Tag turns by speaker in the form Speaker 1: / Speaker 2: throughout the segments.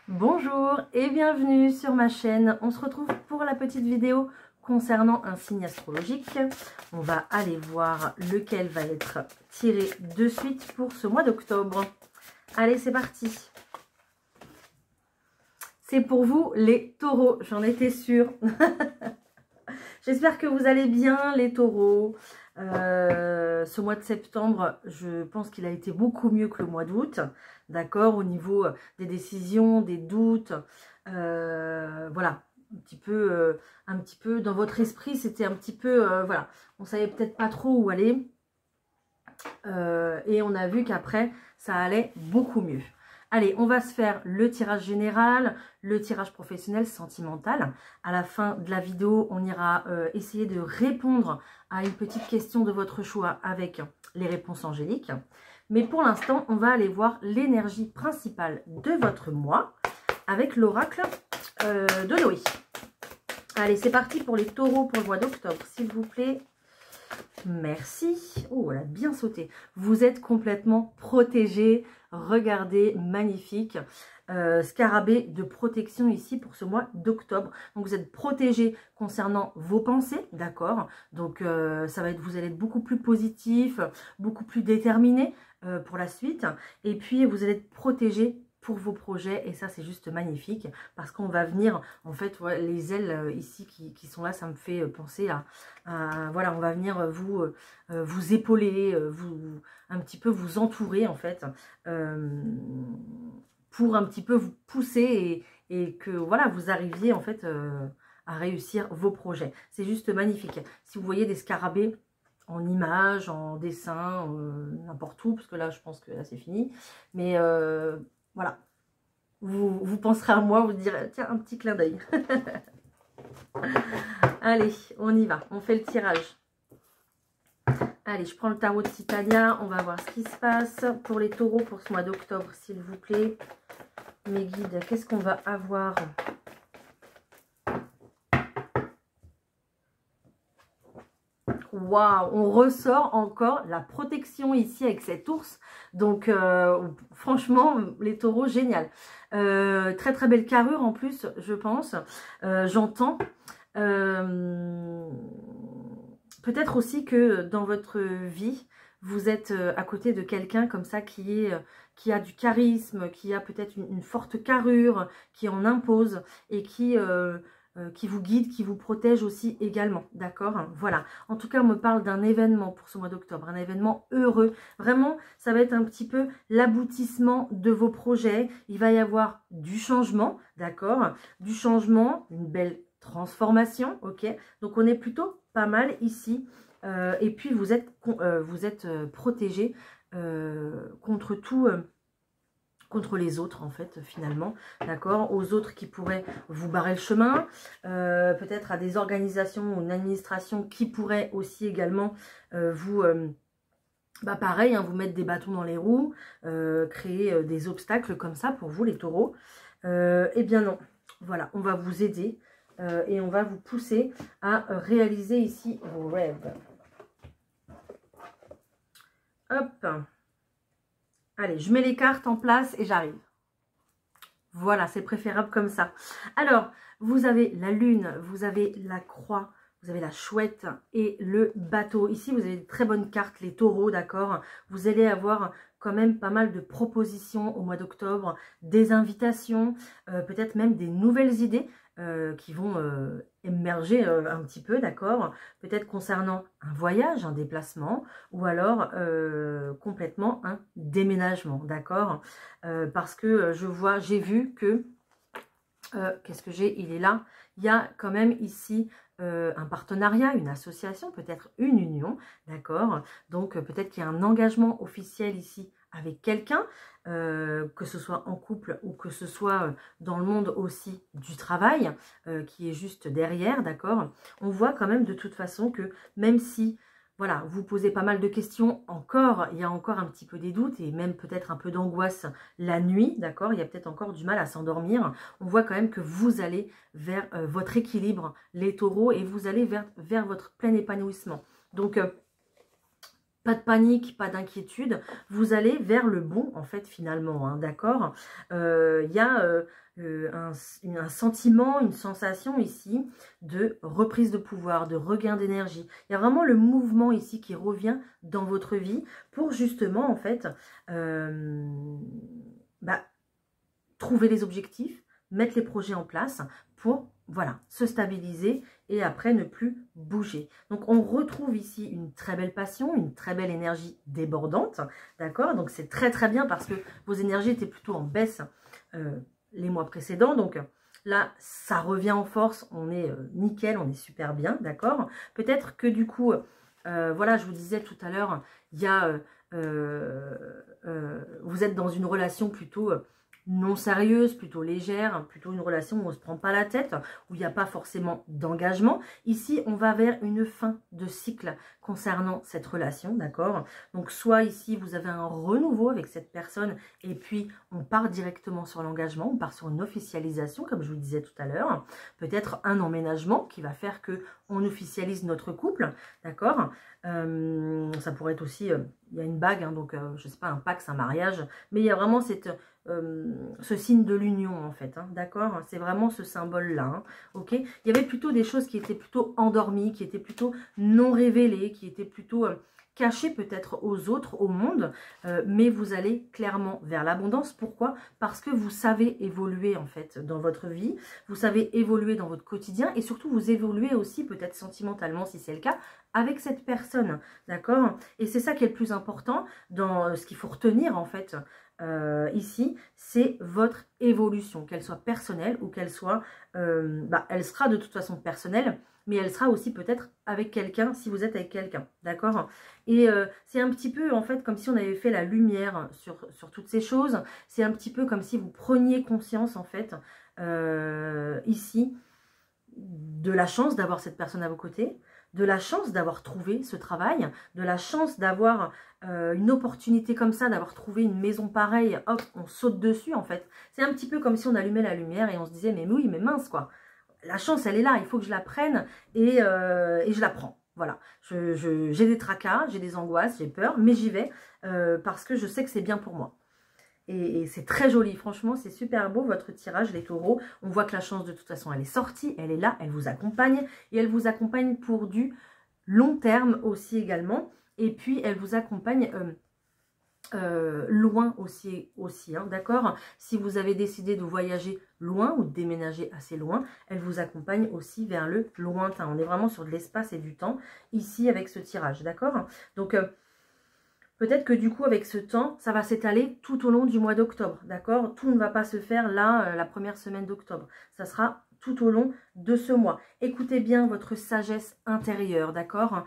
Speaker 1: Bonjour et bienvenue sur ma chaîne. On se retrouve pour la petite vidéo concernant un signe astrologique. On va aller voir lequel va être tiré de suite pour ce mois d'octobre. Allez, c'est parti. C'est pour vous les taureaux, j'en étais sûre. J'espère que vous allez bien les taureaux. Ce mois de septembre, je pense qu'il a été beaucoup mieux que le mois d'août. D'accord, au niveau des décisions, des doutes. Voilà, un petit peu dans votre esprit, c'était un petit peu, voilà, on savait peut-être pas trop où aller. Et on a vu qu'après, ça allait beaucoup mieux. Allez, on va se faire le tirage général, le tirage professionnel, sentimental. À la fin de la vidéo, on ira essayer de répondre à une petite question de votre choix avec les réponses angéliques. Mais pour l'instant, on va aller voir l'énergie principale de votre mois avec l'oracle de Noé. Allez, c'est parti pour les taureaux pour le mois d'octobre, s'il vous plaît. Merci. Oh, elle a bien sauté. Vous êtes complètement protégé. Regardez, magnifique. Scarabée de protection ici pour ce mois d'octobre. Donc, vous êtes protégé concernant vos pensées, d'accord? Donc, ça va être, vous allez être beaucoup plus positif, beaucoup plus déterminé pour la suite. Et puis, vous allez être protégé pour vos projets, et ça c'est juste magnifique parce qu'on va venir, en fait, ouais, les ailes ici qui sont là, ça me fait penser à voilà, on va venir vous épauler, un petit peu vous entourer en fait, pour un petit peu vous pousser et que voilà, vous arriviez en fait à réussir vos projets. C'est juste magnifique. Si vous voyez des scarabées en images, en dessin, n'importe où, parce que là je pense que là c'est fini, mais voilà, vous penserez à moi, vous direz, tiens, un petit clin d'œil. Allez, on y va, on fait le tirage. Allez, je prends le tarot de Titania, on va voir ce qui se passe pour les taureaux pour ce mois d'octobre, s'il vous plaît. Mes guides, qu'est-ce qu'on va avoir ? Waouh, on ressort encore la protection ici avec cet ours. Donc, franchement, les taureaux, génial. Très, très belle carrure en plus, je pense. J'entends. Peut-être aussi que dans votre vie, vous êtes à côté de quelqu'un comme ça qui a du charisme, qui a peut-être une forte carrure, qui en impose et qui vous guide, qui vous protège aussi également, d'accord? Voilà, en tout cas, on me parle d'un événement pour ce mois d'octobre, un événement heureux. Vraiment, ça va être un petit peu l'aboutissement de vos projets. Il va y avoir du changement, d'accord? Du changement, une belle transformation, ok? Donc, on est plutôt pas mal ici. Et puis, vous êtes protégé contre tout... contre les autres en fait finalement, d'accord, aux autres qui pourraient vous barrer le chemin, peut-être à des organisations ou une administration qui pourrait aussi également vous, pareil, hein, vous mettre des bâtons dans les roues, créer des obstacles comme ça pour vous les taureaux. Eh bien non, voilà, on va vous aider et on va vous pousser à réaliser ici vos rêves. Hop. Allez, je mets les cartes en place et j'arrive. Voilà, c'est préférable comme ça. Alors, vous avez la lune, vous avez la croix, vous avez la chouette et le bateau. Ici, vous avez de très bonnes cartes, les taureaux, d'accord? Vous allez avoir quand même pas mal de propositions au mois d'octobre, des invitations, peut-être même des nouvelles idées qui vont émerger un petit peu, d'accord? Peut-être concernant un voyage, un déplacement, ou alors complètement un déménagement, d'accord? Parce que j'ai vu que, qu'est-ce que j'ai? Il est là, il y a quand même ici un partenariat, une association, peut-être une union, d'accord? Donc peut-être qu'il y a un engagement officiel ici avec quelqu'un, que ce soit en couple ou que ce soit dans le monde aussi du travail, qui est juste derrière, d'accord? On voit quand même de toute façon que même si, voilà, vous posez pas mal de questions encore, il y a encore un petit peu des doutes et même peut-être un peu d'angoisse la nuit, d'accord? Il y a peut-être encore du mal à s'endormir. On voit quand même que vous allez vers votre équilibre, les taureaux, et vous allez vers votre plein épanouissement. Donc, Pas de panique, pas d'inquiétude. Vous allez vers le bon, en fait, finalement, hein, d'accord. Il y a un sentiment, une sensation ici de reprise de pouvoir, de regain d'énergie. Il y a vraiment le mouvement ici qui revient dans votre vie pour justement, en fait, trouver les objectifs, mettre les projets en place pour, voilà, se stabiliser et après ne plus bouger. Donc, on retrouve ici une très belle passion, une très belle énergie débordante, d'accord? Donc, c'est très, très bien parce que vos énergies étaient plutôt en baisse les mois précédents. Donc, là, ça revient en force, on est nickel, on est super bien, d'accord? Peut-être que du coup, voilà, je vous disais tout à l'heure, il y a... vous êtes dans une relation plutôt... non sérieuse, plutôt légère, plutôt une relation où on ne se prend pas la tête, où il n'y a pas forcément d'engagement. Ici, on va vers une fin de cycle concernant cette relation, d'accord? Donc, soit ici, vous avez un renouveau avec cette personne et puis on part directement sur l'engagement, on part sur une officialisation, comme je vous disais tout à l'heure. Peut-être un emménagement qui va faire que on officialise notre couple, d'accord? Ça pourrait être aussi, il y a une bague, hein, donc je ne sais pas, un pax, un mariage, mais il y a vraiment cette... ce signe de l'union en fait, hein, d'accord? C'est vraiment ce symbole-là, hein, ok? Il y avait plutôt des choses qui étaient plutôt endormies, qui étaient plutôt non révélées, qui étaient plutôt cachées peut-être aux autres, au monde, mais vous allez clairement vers l'abondance. Pourquoi? Parce que vous savez évoluer en fait dans votre vie, vous savez évoluer dans votre quotidien et surtout vous évoluez aussi peut-être sentimentalement si c'est le cas, avec cette personne, d'accord? Et c'est ça qui est le plus important dans ce qu'il faut retenir en fait, ici, c'est votre évolution, qu'elle soit personnelle ou qu'elle soit, elle sera de toute façon personnelle, mais elle sera aussi peut-être avec quelqu'un, si vous êtes avec quelqu'un, d'accord? Et c'est un petit peu, en fait, comme si on avait fait la lumière sur toutes ces choses, c'est un petit peu comme si vous preniez conscience, en fait, ici, de la chance d'avoir cette personne à vos côtés, de la chance d'avoir trouvé ce travail, de la chance d'avoir une opportunité comme ça, d'avoir trouvé une maison pareille, hop, on saute dessus en fait. C'est un petit peu comme si on allumait la lumière et on se disait, mais oui, mais mince quoi, la chance elle est là, il faut que je la prenne et je la prends. Voilà, j'ai des tracas, j'ai des angoisses, j'ai peur, mais j'y vais parce que je sais que c'est bien pour moi. Et c'est très joli, franchement, c'est super beau votre tirage, les taureaux. On voit que la chance, de toute façon, elle est sortie, elle est là, elle vous accompagne. Et elle vous accompagne pour du long terme aussi également. Et puis, elle vous accompagne loin aussi hein, d'accord? Si vous avez décidé de voyager loin ou de déménager assez loin, elle vous accompagne aussi vers le lointain. On est vraiment sur de l'espace et du temps ici avec ce tirage, d'accord? Donc... peut-être que du coup, avec ce temps, ça va s'étaler tout au long du mois d'octobre, d'accord? Tout ne va pas se faire là, la première semaine d'octobre. Ça sera tout au long de ce mois. Écoutez bien votre sagesse intérieure, d'accord?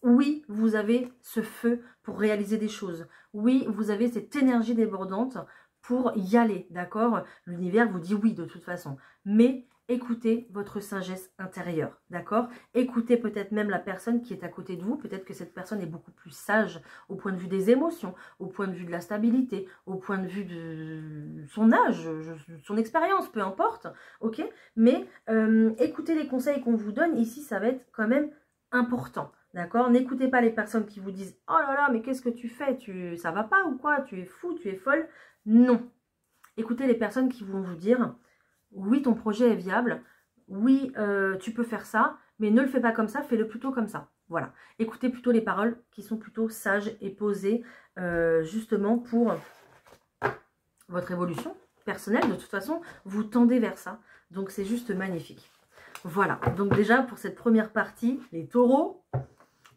Speaker 1: Oui, vous avez ce feu pour réaliser des choses. Oui, vous avez cette énergie débordante pour y aller, d'accord? L'univers vous dit oui de toute façon. Mais écoutez votre sagesse intérieure, d'accord? Écoutez peut-être même la personne qui est à côté de vous. Peut-être que cette personne est beaucoup plus sage au point de vue des émotions, au point de vue de la stabilité, au point de vue de son âge, son expérience, peu importe, ok? Mais écoutez les conseils qu'on vous donne ici, ça va être quand même important. D'accord? N'écoutez pas les personnes qui vous disent « Oh là là, mais qu'est-ce que tu fais? Ça va pas ou quoi? Tu es fou, tu es folle ?» Non. Écoutez les personnes qui vont vous dire « Oui, ton projet est viable. Oui, tu peux faire ça, mais ne le fais pas comme ça, fais-le plutôt comme ça. » Voilà. Écoutez plutôt les paroles qui sont plutôt sages et posées justement pour votre évolution personnelle. De toute façon, vous tendez vers ça. Donc, c'est juste magnifique. Voilà. Donc, déjà, pour cette première partie, les taureaux...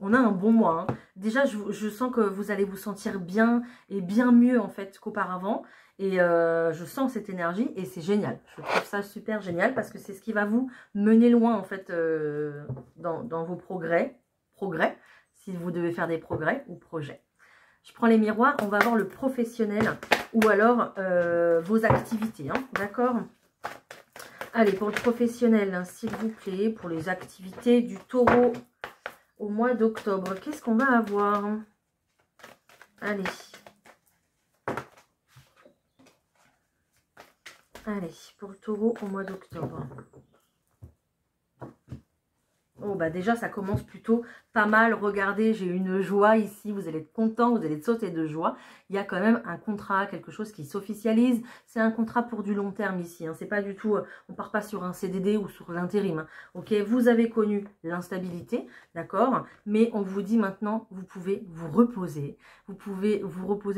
Speaker 1: on a un bon mois. Hein. Déjà, je sens que vous allez vous sentir bien et bien mieux en fait qu'auparavant. Et je sens cette énergie et c'est génial. Je trouve ça super génial parce que c'est ce qui va vous mener loin en fait dans vos progrès. Si vous devez faire des progrès ou projets. Je prends les miroirs, on va voir le professionnel ou alors vos activités. Hein, d'accord ? Allez, pour le professionnel, hein, s'il vous plaît, pour les activités du taureau au mois d'octobre. Qu'est-ce qu'on va avoir? Allez. Allez, pour le taureau au mois d'octobre. Oh bah déjà ça commence plutôt pas mal, regardez j'ai une joie ici, vous allez être content, vous allez sauter de joie. Il y a quand même un contrat, quelque chose qui s'officialise, c'est un contrat pour du long terme ici, hein. C'est pas du tout, on part pas sur un CDD ou sur l'intérim, hein. Ok, vous avez connu l'instabilité, d'accord, mais on vous dit maintenant vous pouvez vous reposer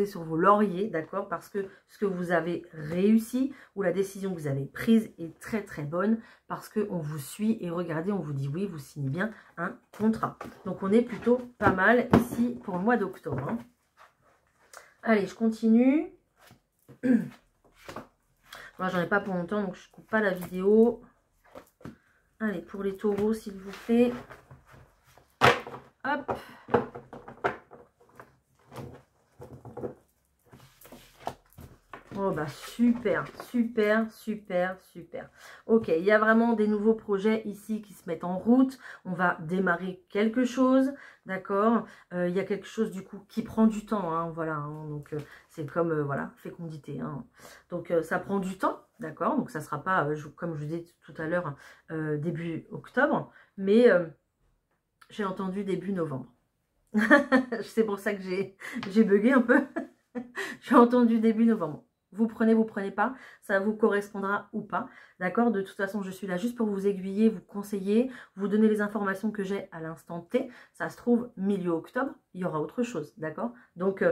Speaker 1: sur vos lauriers, d'accord, parce que ce que vous avez réussi ou la décision que vous avez prise est très très bonne, parce qu'on vous suit et regardez, on vous dit oui, vous signez bien un contrat. Donc on est plutôt pas mal ici pour le mois d'octobre, hein. Allez, je continue. Moi, j'en ai pas pour longtemps, donc je ne coupe pas la vidéo. Allez, pour les taureaux, s'il vous plaît. Hop. Oh bah super, super, super, super. Ok, il y a vraiment des nouveaux projets ici qui se mettent en route. On va démarrer quelque chose, d'accord. Il y a quelque chose du coup qui prend du temps, hein, voilà. Hein, donc c'est comme, voilà, fécondité. Hein. Donc ça prend du temps, d'accord. Donc ça sera pas, comme je vous disais tout à l'heure, début octobre. Mais j'ai entendu début novembre. C'est pour ça que j'ai bugué un peu. J'ai entendu début novembre. Vous prenez pas, ça vous correspondra ou pas, d'accord? De toute façon, je suis là juste pour vous aiguiller, vous conseiller, vous donner les informations que j'ai à l'instant T. Ça se trouve, milieu octobre, il y aura autre chose, d'accord? Donc,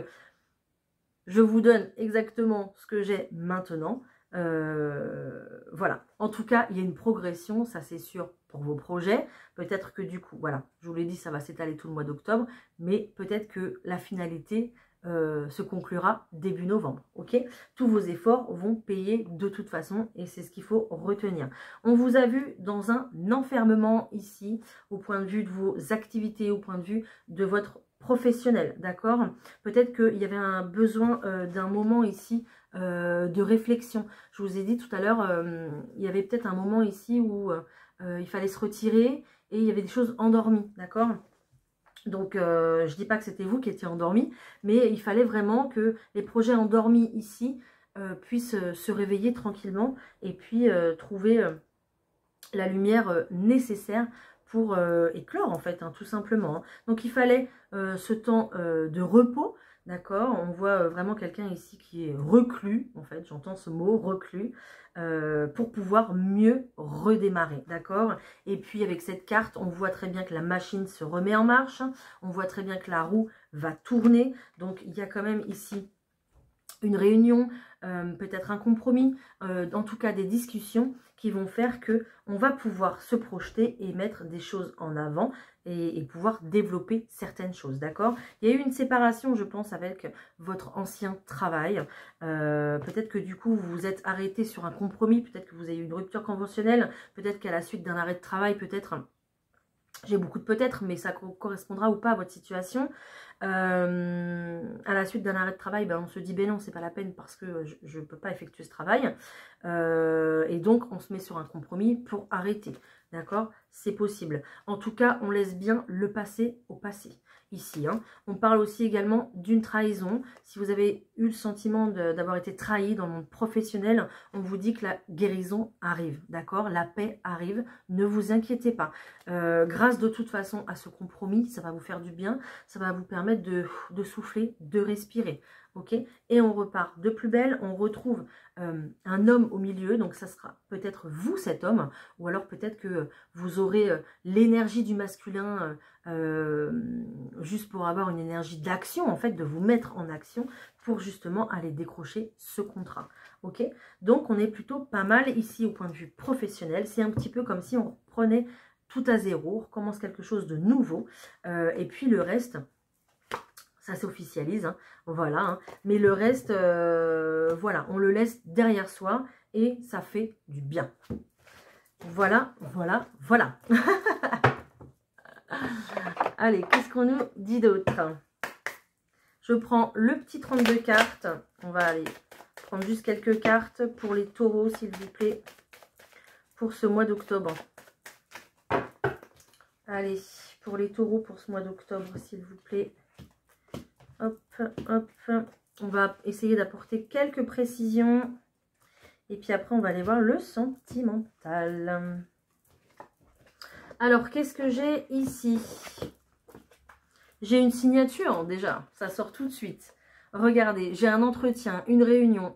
Speaker 1: je vous donne exactement ce que j'ai maintenant. Voilà. En tout cas, il y a une progression, ça c'est sûr, pour vos projets. Peut-être que du coup, voilà, je vous l'ai dit, ça va s'étaler tout le mois d'octobre, mais peut-être que la finalité se conclura début novembre, ok? Tous vos efforts vont payer de toute façon et c'est ce qu'il faut retenir. On vous a vu dans un enfermement ici, au point de vue de vos activités, au point de vue de votre professionnel, d'accord? Peut-être qu'il y avait un besoin d'un moment ici de réflexion. Je vous ai dit tout à l'heure, il y avait peut-être un moment ici où il fallait se retirer et il y avait des choses endormies, d'accord? Donc, je ne dis pas que c'était vous qui étiez endormi, mais il fallait vraiment que les projets endormis ici puissent se réveiller tranquillement et puis trouver la lumière nécessaire pour éclore, en fait, hein, tout simplement. Hein. Donc, il fallait ce temps de repos, d'accord? On voit vraiment quelqu'un ici qui est reclus, en fait, j'entends ce mot, reclus, pour pouvoir mieux redémarrer, d'accord? Et puis avec cette carte, on voit très bien que la machine se remet en marche, on voit très bien que la roue va tourner, donc il y a quand même ici une réunion, peut-être un compromis, en tout cas des discussions qui vont faire que on va pouvoir se projeter et mettre des choses en avant et pouvoir développer certaines choses, d'accord? Il y a eu une séparation, je pense, avec votre ancien travail. Peut-être que du coup, vous vous êtes arrêté sur un compromis, peut-être que vous avez eu une rupture conventionnelle, peut-être qu'à la suite d'un arrêt de travail, peut-être... J'ai beaucoup de peut-être, mais ça correspondra ou pas à votre situation. À la suite d'un arrêt de travail, ben, on se dit, ben non, c'est pas la peine parce que je ne peux pas effectuer ce travail. Et donc, on se met sur un compromis pour arrêter. D'accord? C'est possible. En tout cas, on laisse bien le passé au passé. Ici, hein. On parle aussi également d'une trahison. Si vous avez eu le sentiment d'avoir été trahi dans le monde professionnel, on vous dit que la guérison arrive, d'accord? La paix arrive, ne vous inquiétez pas. Grâce de toute façon à ce compromis, ça va vous faire du bien, ça va vous permettre de souffler, de respirer, ok? Et on repart de plus belle, on retrouve un homme au milieu, donc ça sera peut-être vous cet homme, ou alors peut-être que vous aurez l'énergie du masculin juste pour avoir une énergie d'action, en fait, de vous mettre en action pour justement aller décrocher ce contrat, ok? Donc on est plutôt pas mal ici au point de vue professionnel, c'est un petit peu comme si on prenait tout à zéro, on recommence quelque chose de nouveau, et puis le reste... Ça s'officialise, hein, voilà. Hein. Mais le reste, voilà, on le laisse derrière soi et ça fait du bien. Voilà, voilà, voilà. Allez, qu'est-ce qu'on nous dit d'autre? Je prends le petit 32 cartes. On va aller prendre juste quelques cartes pour les taureaux, s'il vous plaît, pour ce mois d'octobre. Allez, pour les taureaux, pour ce mois d'octobre, s'il vous plaît. Hop, hop, on va essayer d'apporter quelques précisions. Et puis après, on va aller voir le sentimental. Alors, qu'est-ce que j'ai ici? J'ai une signature, déjà. Ça sort tout de suite. Regardez, j'ai un entretien, une réunion,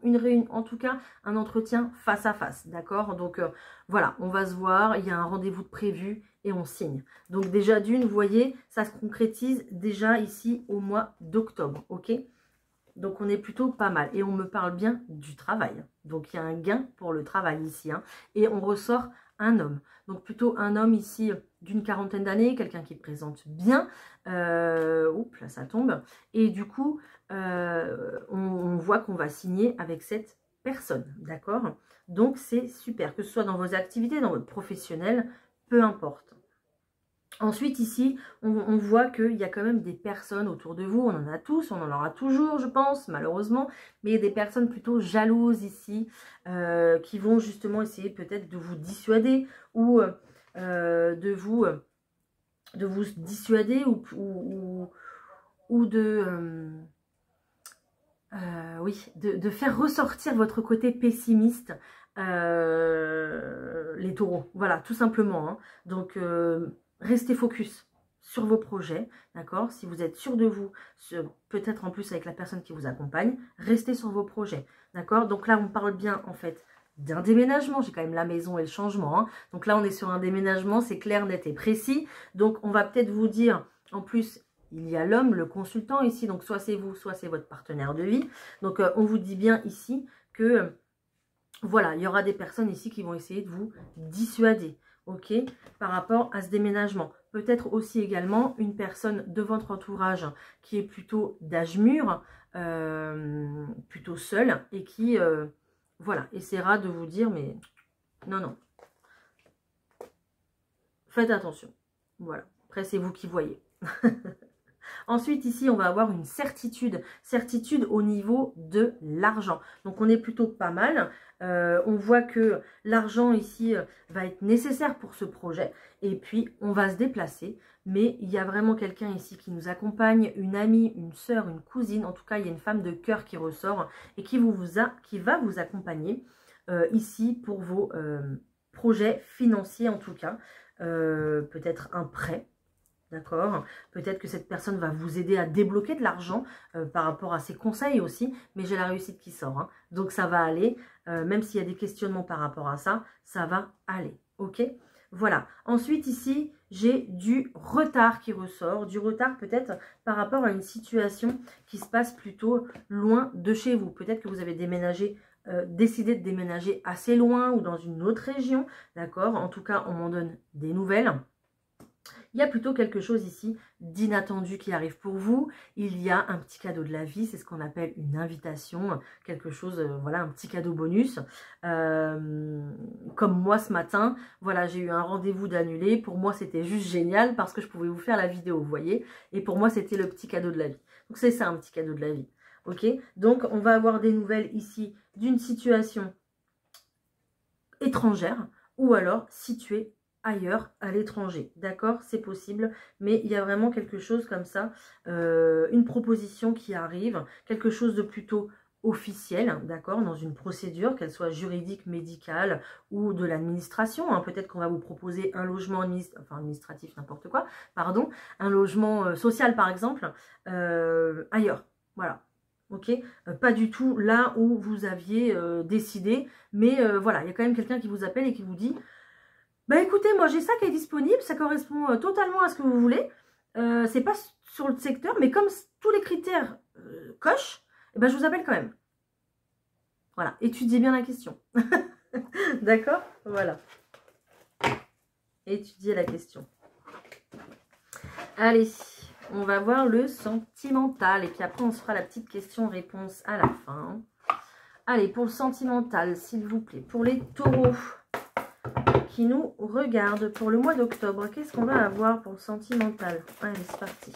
Speaker 1: en tout cas, un entretien face à face, d'accord? Donc, voilà, on va se voir, il y a un rendez-vous de prévu et on signe. Donc, déjà d'une, vous voyez, ça se concrétise déjà ici au mois d'octobre, ok? Donc, on est plutôt pas mal. Et on me parle bien du travail. Donc, il y a un gain pour le travail ici, hein. Et on ressort un homme. Donc, plutôt un homme ici d'une quarantaine d'années, quelqu'un qui présente bien. Oups, là, ça tombe. Et du coup, on voit qu'on va signer avec cette personne, d'accord? Donc, c'est super. Que ce soit dans vos activités, dans votre professionnel, peu importe. Ensuite, ici, on voit qu'il y a quand même des personnes autour de vous. On en a tous, on en aura toujours, je pense, malheureusement. Mais il y a des personnes plutôt jalouses ici qui vont justement essayer peut-être de vous dissuader ou de vous dissuader ou de faire ressortir votre côté pessimiste, les taureaux. Voilà, tout simplement, hein. Donc, restez focus sur vos projets, d'accord? Si vous êtes sûr de vous, peut-être en plus avec la personne qui vous accompagne, restez sur vos projets, d'accord? Donc là, on parle bien, en fait, d'un déménagement. J'ai quand même la maison et le changement, hein. Donc là, on est sur un déménagement, c'est clair, net et précis. Donc, on va peut-être vous dire, en plus, il y a l'homme, le consultant ici, donc soit c'est vous, soit c'est votre partenaire de vie. Donc, on vous dit bien ici que, voilà, il y aura des personnes ici qui vont essayer de vous dissuader, ok, par rapport à ce déménagement. Peut-être aussi également une personne de votre entourage qui est plutôt d'âge mûr, plutôt seule, et qui, voilà, essaiera de vous dire, mais non, non, faites attention. Voilà, après c'est vous qui voyez. Ensuite, ici, on va avoir une certitude au niveau de l'argent. Donc, on est plutôt pas mal. On voit que l'argent ici va être nécessaire pour ce projet. Et puis, on va se déplacer. Mais il y a vraiment quelqu'un ici qui nous accompagne, une amie, une sœur, une cousine. En tout cas, il y a une femme de cœur qui ressort et qui va vous accompagner ici pour vos projets financiers, en tout cas. Peut-être un prêt. D'accord? Peut-être que cette personne va vous aider à débloquer de l'argent par rapport à ses conseils aussi. Mais j'ai la réussite qui sort, hein. Donc ça va aller. Même s'il y a des questionnements par rapport à ça, ça va aller. Ok? Voilà. Ensuite ici, j'ai du retard qui ressort. Du retard peut-être par rapport à une situation qui se passe plutôt loin de chez vous. Peut-être que vous avez déménagé, décidé de déménager assez loin ou dans une autre région. D'accord? En tout cas, on m'en donne des nouvelles. Il y a plutôt quelque chose ici d'inattendu qui arrive pour vous. Il y a un petit cadeau de la vie, c'est ce qu'on appelle une invitation, quelque chose, voilà, un petit cadeau bonus. Comme moi ce matin, voilà, j'ai eu un rendez-vous d'annulé. Pour moi, c'était juste génial parce que je pouvais vous faire la vidéo, vous voyez. Et pour moi, c'était le petit cadeau de la vie. Donc, c'est ça, un petit cadeau de la vie. Ok? Donc, on va avoir des nouvelles ici d'une situation étrangère ou alors située ailleurs, à l'étranger, d'accord, c'est possible, mais il y a vraiment quelque chose comme ça, une proposition qui arrive, quelque chose de plutôt officiel, d'accord, dans une procédure, qu'elle soit juridique, médicale ou de l'administration, hein. Peut-être qu'on va vous proposer un logement administratif, n'importe quoi, pardon, un logement social par exemple, ailleurs, voilà. Ok, pas du tout là où vous aviez décidé, mais voilà, il y a quand même quelqu'un qui vous appelle et qui vous dit: bah écoutez, moi j'ai ça qui est disponible, ça correspond totalement à ce que vous voulez. C'est pas sur le secteur, mais comme tous les critères cochent, eh ben, je vous appelle quand même. Voilà, étudiez bien la question. D'accord? Voilà. Étudiez la question. Allez, on va voir le sentimental. Et puis après, on se fera la petite question-réponse à la fin. Allez, pour le sentimental, s'il vous plaît, pour les taureaux qui nous regardent pour le mois d'octobre, qu'est-ce qu'on va avoir pour le sentimental? Allez, c'est parti.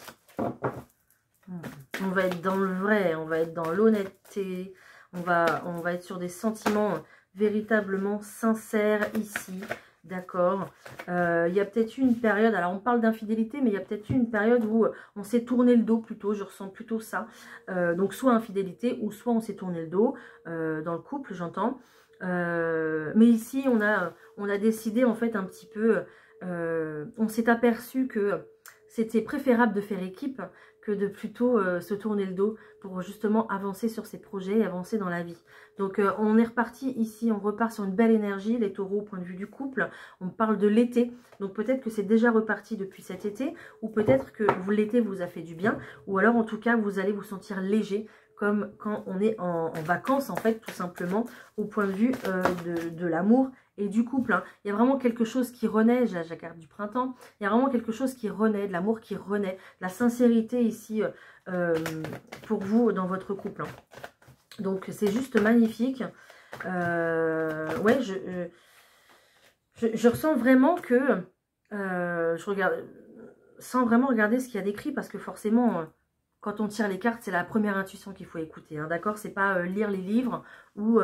Speaker 1: On va être dans le vrai, on va être dans l'honnêteté, on va être sur des sentiments véritablement sincères ici, d'accord? Il y a peut-être eu une période, alors on parle d'infidélité, mais il y a peut-être eu une période où on s'est tourné le dos plutôt, je ressens plutôt ça. Donc soit infidélité, ou soit on s'est tourné le dos, dans le couple, j'entends. Mais ici, on a décidé en fait un petit peu on s'est aperçu que c'était préférable de faire équipe que de plutôt se tourner le dos pour justement avancer sur ses projets et avancer dans la vie. Donc on est reparti ici, on repart sur une belle énergie, les taureaux au point de vue du couple. On parle de l'été, donc peut-être que c'est déjà reparti depuis cet été, ou peut-être que l'été vous a fait du bien, ou alors en tout cas vous allez vous sentir léger, comme quand on est en vacances en fait, tout simplement, au point de vue de l'amour et du couple. Hein. Il y a vraiment quelque chose qui renaît, j'ai la carte du printemps, il y a vraiment quelque chose qui renaît, de l'amour qui renaît, la sincérité ici pour vous dans votre couple. Hein. Donc c'est juste magnifique. Ouais, je ressens vraiment que je regarde, sans vraiment regarder ce qu'il y a d'écrit, parce que forcément, quand on tire les cartes, c'est la première intuition qu'il faut écouter. Hein, d'accord, c'est pas lire les livres ou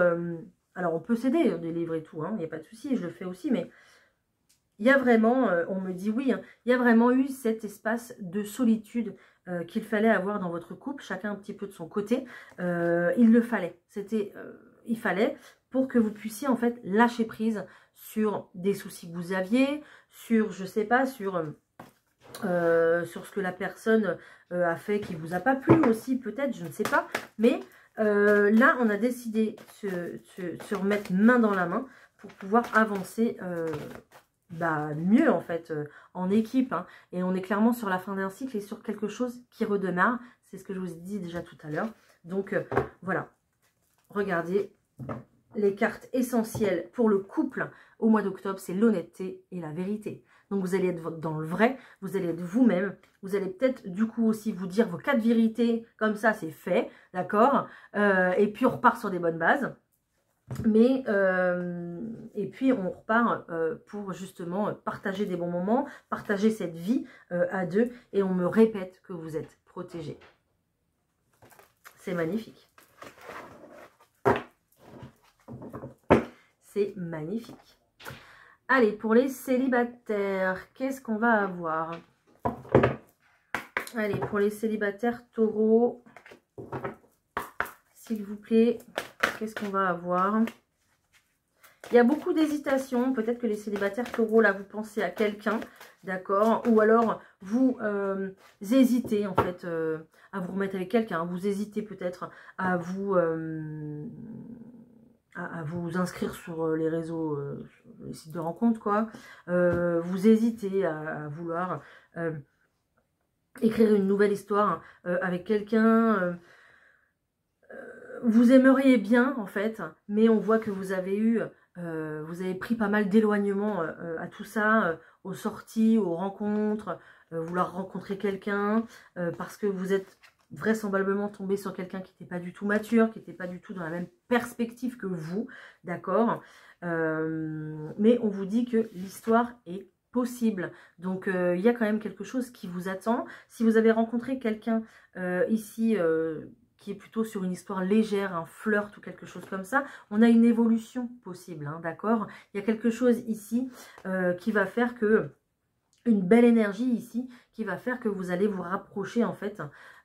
Speaker 1: alors on peut s'aider des livres et tout, il n'y a pas de souci, je le fais aussi, mais il y a vraiment, on me dit oui, hein, il y a vraiment eu cet espace de solitude qu'il fallait avoir dans votre couple, chacun un petit peu de son côté. Il le fallait, il fallait pour que vous puissiez en fait lâcher prise sur des soucis que vous aviez, sur, je sais pas, sur ce que la personne a fait qui vous a pas plu aussi, peut-être, je ne sais pas, mais là, on a décidé de se remettre main dans la main pour pouvoir avancer mieux, en fait, en équipe. Hein. Et on est clairement sur la fin d'un cycle et sur quelque chose qui redémarre. C'est ce que je vous ai dit déjà tout à l'heure. Donc, voilà. Regardez, les cartes essentielles pour le couple au mois d'octobre, c'est l'honnêteté et la vérité. Donc, vous allez être dans le vrai, vous allez être vous-même. Vous allez peut-être, du coup, aussi vous dire vos 4 vérités. Comme ça, c'est fait, d'accord. Et puis, on repart sur des bonnes bases. Mais, et puis, on repart pour, justement, partager des bons moments, partager cette vie à deux. Et on me répète que vous êtes protégés. C'est magnifique. C'est magnifique. Allez, pour les célibataires, qu'est-ce qu'on va avoir? Allez, pour les célibataires taureaux, s'il vous plaît, qu'est-ce qu'on va avoir? Il y a beaucoup d'hésitation. Peut-être que les célibataires taureaux, là, vous pensez à quelqu'un, d'accord? Ou alors, vous hésitez, en fait, à vous remettre avec quelqu'un. Vous hésitez peut-être à vous inscrire sur les réseaux, sur les sites de rencontres, quoi. Vous hésitez à vouloir écrire une nouvelle histoire avec quelqu'un. Vous aimeriez bien, en fait, mais on voit que vous avez pris pas mal d'éloignement à tout ça, aux sorties, aux rencontres, vouloir rencontrer quelqu'un, parce que vous êtes vraisemblablement tombé sur quelqu'un qui n'était pas du tout mature, qui n'était pas du tout dans la même perspective que vous, d'accord, mais on vous dit que l'histoire est possible, donc il y a quand même quelque chose qui vous attend. Si vous avez rencontré quelqu'un ici qui est plutôt sur une histoire légère, un flirt ou quelque chose comme ça, on a une évolution possible, hein, d'accord. Il y a quelque chose ici qui va faire que, une belle énergie ici, qui va faire que vous allez vous rapprocher en fait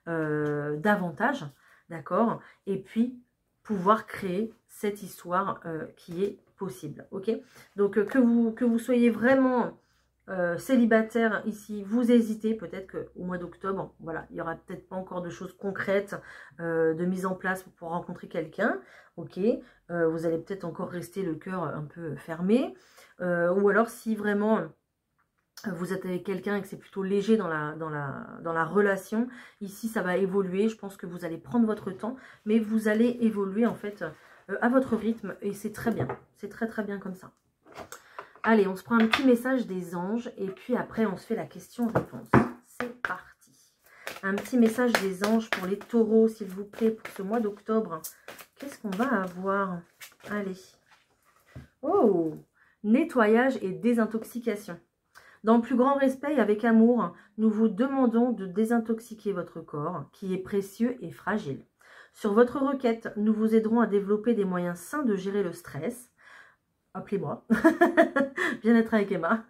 Speaker 1: davantage, d'accord, et puis pouvoir créer cette histoire qui est possible, ok. Donc que vous soyez vraiment célibataire ici, vous hésitez, peut-être qu'au mois d'octobre, voilà, il n'y aura peut-être pas encore de choses concrètes de mise en place pour rencontrer quelqu'un, ok, vous allez peut-être encore rester le cœur un peu fermé, ou alors si vraiment vous êtes avec quelqu'un et que c'est plutôt léger dans la relation, ici ça va évoluer, je pense que vous allez prendre votre temps, mais vous allez évoluer en fait à votre rythme, et c'est très bien, c'est très très bien comme ça. Allez, on se prend un petit message des anges et puis après on se fait la question-réponse. C'est parti. Un petit message des anges pour les taureaux, s'il vous plaît, pour ce mois d'octobre. Qu'est-ce qu'on va avoir? Allez. Oh, nettoyage et désintoxication. Dans le plus grand respect et avec amour, nous vous demandons de désintoxiquer votre corps, qui est précieux et fragile. Sur votre requête, nous vous aiderons à développer des moyens sains de gérer le stress. Appelez-moi, bien-être avec Emma,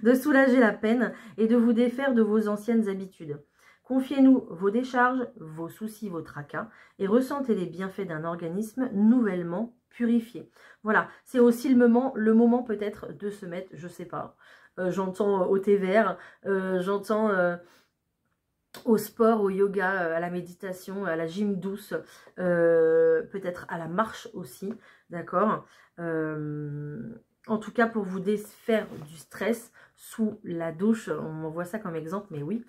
Speaker 1: de soulager la peine et de vous défaire de vos anciennes habitudes. Confiez-nous vos décharges, vos soucis, vos tracas et ressentez les bienfaits d'un organisme nouvellement purifié. Voilà, c'est aussi le moment peut-être de se mettre, je sais pas, j'entends au thé vert, j'entends au sport, au yoga, à la méditation, à la gym douce, peut-être à la marche aussi, d'accord. En tout cas, pour vous défaire du stress, sous la douche, on m'envoie ça comme exemple, mais oui,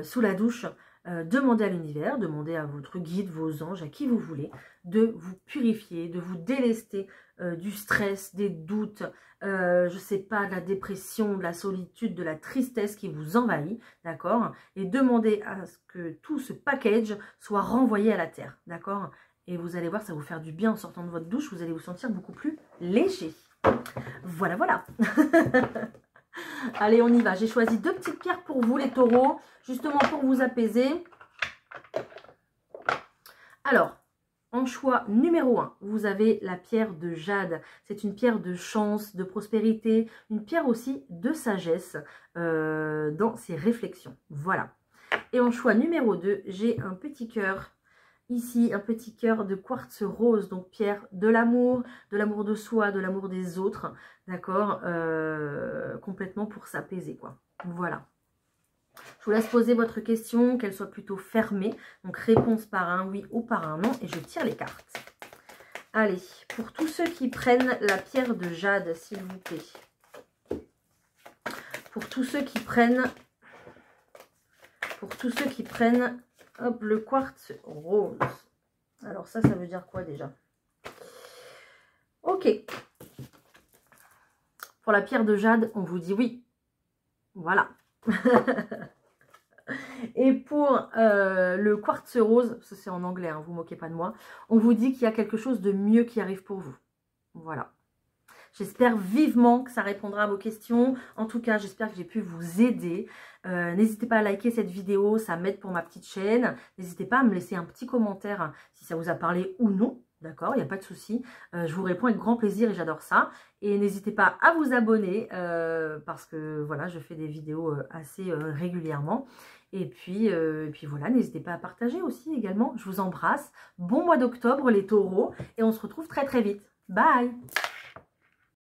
Speaker 1: sous la douche, demandez à l'univers, demandez à votre guide, vos anges, à qui vous voulez, de vous purifier, de vous délester du stress, des doutes, je sais pas, de la dépression, de la solitude, de la tristesse qui vous envahit, d'accord? Et demandez à ce que tout ce package soit renvoyé à la terre, d'accord? Et vous allez voir, ça va vous faire du bien en sortant de votre douche, vous allez vous sentir beaucoup plus léger. Voilà, voilà. Allez, on y va. J'ai choisi 2 petites pierres pour vous, les taureaux, justement pour vous apaiser. Alors, en choix numéro 1, vous avez la pierre de jade. C'est une pierre de chance, de prospérité, une pierre aussi de sagesse dans ses réflexions. Voilà. Et en choix numéro 2, j'ai un petit cœur. Ici, un petit cœur de quartz rose, donc pierre de l'amour de soi, de l'amour des autres, d'accord, complètement pour s'apaiser, quoi. Voilà. Je vous laisse poser votre question, qu'elle soit plutôt fermée. Donc, réponse par un oui ou par un non, et je tire les cartes. Allez, pour tous ceux qui prennent la pierre de jade, s'il vous plaît. Pour tous ceux qui prennent... Hop, le quartz rose. Alors ça veut dire quoi déjà? Ok. Pour la pierre de jade, on vous dit oui. Voilà. Et pour le quartz rose, ça c'est en anglais, hein, vous moquez pas de moi, on vous dit qu'il y a quelque chose de mieux qui arrive pour vous. Voilà. J'espère vivement que ça répondra à vos questions. En tout cas, j'espère que j'ai pu vous aider. N'hésitez pas à liker cette vidéo, ça m'aide pour ma petite chaîne. N'hésitez pas à me laisser un petit commentaire si ça vous a parlé ou non. D'accord, il n'y a pas de souci. Je vous réponds avec grand plaisir et j'adore ça. Et n'hésitez pas à vous abonner parce que voilà, je fais des vidéos assez régulièrement. Et puis voilà, n'hésitez pas à partager aussi également. Je vous embrasse. Bon mois d'octobre les taureaux et on se retrouve très très vite. Bye!